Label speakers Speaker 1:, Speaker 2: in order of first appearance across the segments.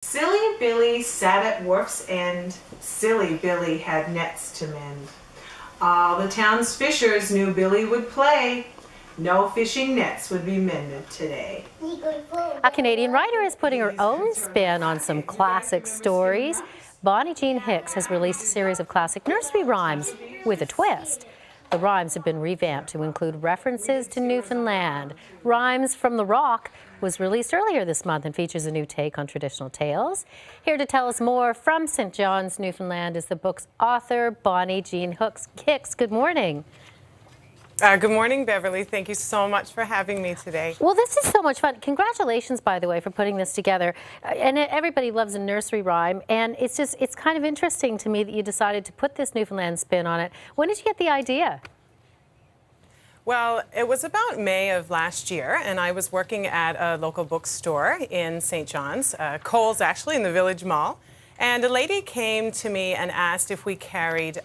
Speaker 1: Silly Billy sat at wharf's end, Silly Billy had nets to mend. All the town's fishers knew Billy would play. No fishing nets would be mended today.
Speaker 2: A Canadian writer is putting her own spin on some classic stories. Bonnie Jean Hicks has released a series of classic nursery rhymes with a twist. The rhymes have been revamped to include references to Newfoundland. Rhymes from the Rock was released earlier this month and features a new take on traditional tales. Here to tell us more from St. John's, Newfoundland, is the book's author, Bonnie Jean Hicks. Good morning.
Speaker 3: Good morning, Beverly. Thank you so much for having me today.
Speaker 2: Well, this is so much fun. Congratulations, by the way, for putting this together. And everybody loves a nursery rhyme, and it's kind of interesting to me that you decided to put this Newfoundland spin on it. When did you get the idea?
Speaker 3: Well, it was about May of last year, and I was working at a local bookstore in St. John's, Coles actually, in the Village Mall. And a lady came to me and asked if we carried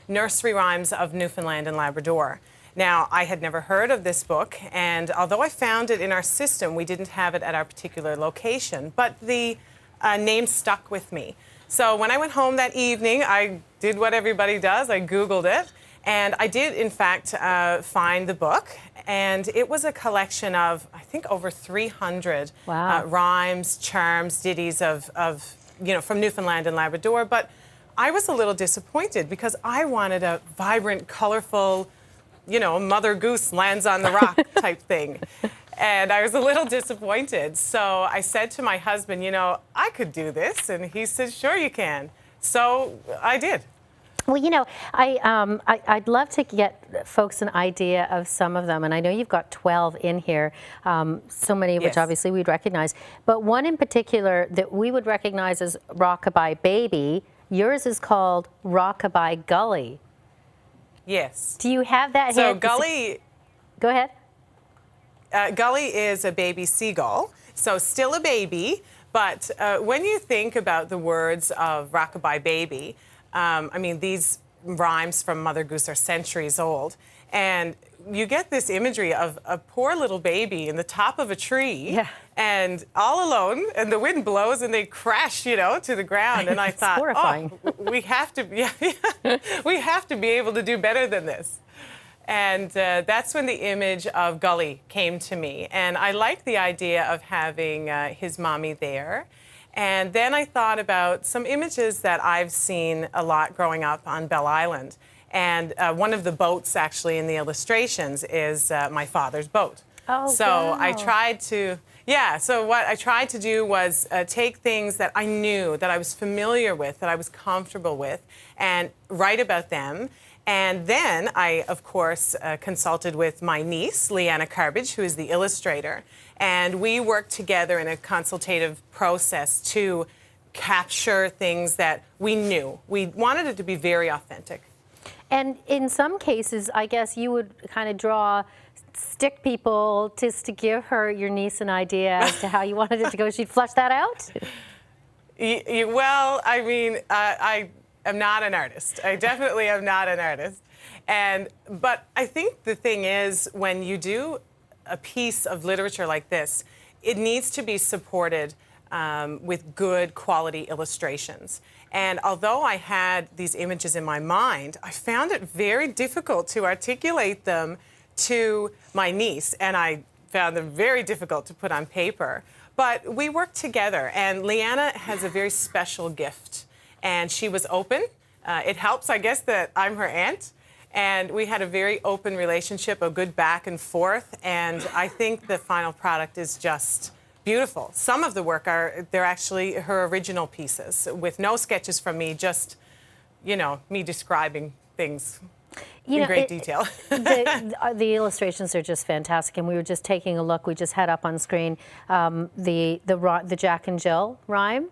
Speaker 3: nursery rhymes of Newfoundland and Labrador. Now, I had never heard of this book, and although I found it in our system, we didn't have it at our particular location, but the name stuck with me. So when I went home that evening, I did what everybody does. I Googled it, and I did, in fact, find the book, and it was a collection of, I think, over 300 rhymes, charms, ditties of from Newfoundland and Labrador, but I was a little disappointed because I wanted a vibrant, colorful, Mother Goose lands on the rock type thing. And I was a little disappointed. So I said to my husband, I could do this. And he said, sure you can. So I did.
Speaker 2: Well, I'd love to get folks an idea of some of them. And I know you've got 12 in here, so many of which obviously we'd recognize. But one in particular that we would recognize as Rockabye Baby, yours is called Rockabye Gully.
Speaker 3: Yes.
Speaker 2: Do you have that
Speaker 3: here?
Speaker 2: So
Speaker 3: Gully...
Speaker 2: Go ahead.
Speaker 3: Gully is a baby seagull, so still a baby, but when you think about the words of Rockabye Baby, I mean, these rhymes from Mother Goose are centuries old, and you get this imagery of a poor little baby in the top of a tree and all alone, and the wind blows and they crash, to the ground. And I thought,
Speaker 2: horrifying.
Speaker 3: We have to, we have to be able to do better than this. And that's when the image of Gully came to me. And I liked the idea of having his mommy there. And then I thought about some images that I've seen a lot growing up on Bell Island. And one of the boats actually in the illustrations is my father's boat.
Speaker 2: Oh,
Speaker 3: so
Speaker 2: wow.
Speaker 3: I tried to, so what I tried to do was take things that I knew, that I was familiar with, that I was comfortable with, and write about them. And then I, of course, consulted with my niece, Leanna Carbage, who is the illustrator. And we worked together in a consultative process to capture things that we knew. We wanted it to be very authentic.
Speaker 2: And in some cases, I guess you would kind of draw stick people just to give your niece an idea as to how you wanted it to go. She'd flesh that out?
Speaker 3: Well, I mean, I am not an artist. I definitely am not an artist. But I think the thing is, when you do a piece of literature like this, it needs to be supported with good quality illustrations. And although I had these images in my mind, I found it very difficult to articulate them to my niece, and I found them very difficult to put on paper. But we worked together, and Leanna has a very special gift, and she was open. It helps, I guess, that I'm her aunt, and we had a very open relationship, a good back and forth, and I think the final product is just beautiful. Some of the work they're actually her original pieces with no sketches from me, just, me describing things in great detail.
Speaker 2: The illustrations are just fantastic, and we were just taking a look. We just had up on screen the Jack and Jill rhyme,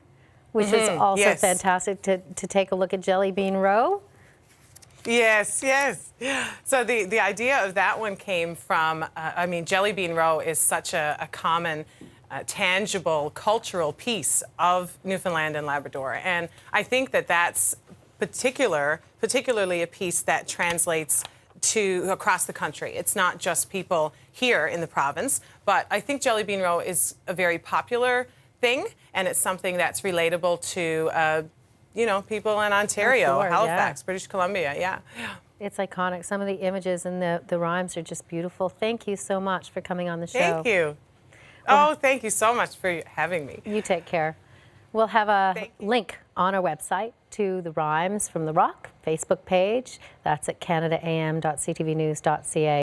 Speaker 2: which is also fantastic to take a look at Jelly Bean Row.
Speaker 3: Yes. So the idea of that one came from, Jelly Bean Row is such a common, tangible, cultural piece of Newfoundland and Labrador. And I think that that's particularly a piece that translates to across the country. It's not just people here in the province, but I think Jelly Bean Row is a very popular thing, and it's something that's relatable to, you know, people in Ontario,
Speaker 2: sure,
Speaker 3: Halifax, British Columbia. Yeah.
Speaker 2: It's iconic. Some of the images and the rhymes are just beautiful. Thank you so much for coming on the show.
Speaker 3: Thank you. Oh, thank you so much for having me.
Speaker 2: You take care. We'll have a link on our website to the rhymes from the Rock Facebook page. That's at canadaam.ctvnews.ca.